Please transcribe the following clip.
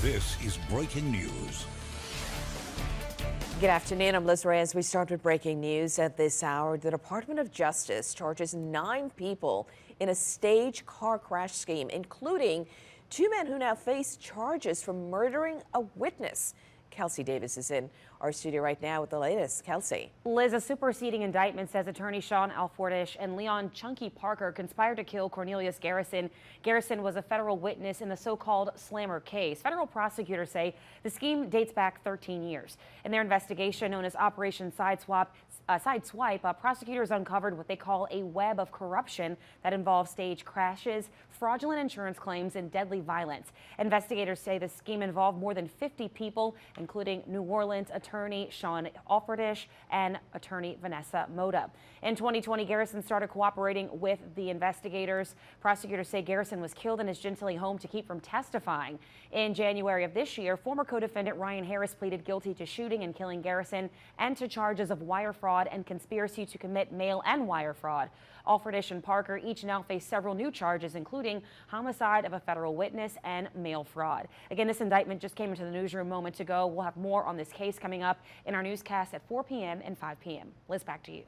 This is breaking news. Good afternoon. I'm Liz Reyes. We start with breaking news at this hour. The Department of Justice charges 9 people in a staged car crash scheme, including 2 men who now face charges for murdering a witness. Kelsey Davis is in our studio right now with the latest. Kelsey. Liz, a superseding indictment says attorney Sean Alfordish and Leon Chunky Parker conspired to kill Cornelius Garrison. Garrison was a federal witness in the so-called Slammer case. Federal prosecutors say the scheme dates back 13 years. In their investigation known as Operation Sideswipe, prosecutors uncovered what they call a web of corruption that involves staged crashes, fraudulent insurance claims, and deadly violence. Investigators say the scheme involved more than 50 people, including New Orleans attorney Sean Alfordish and attorney Vanessa Mota. In 2020, Garrison started cooperating with the investigators. Prosecutors say Garrison was killed in his Gentilly home to keep from testifying. In January of this year, former co-defendant Ryan Harris pleaded guilty to shooting and killing Garrison and to charges of wire fraud and conspiracy to commit mail and wire fraud. Alfordish and Parker each now face several new charges, including homicide of a federal witness and mail fraud. Again, this indictment just came into the newsroom moments ago. We'll have more on this case coming up in our newscast at 4 p.m. and 5 p.m. Liz, back to you.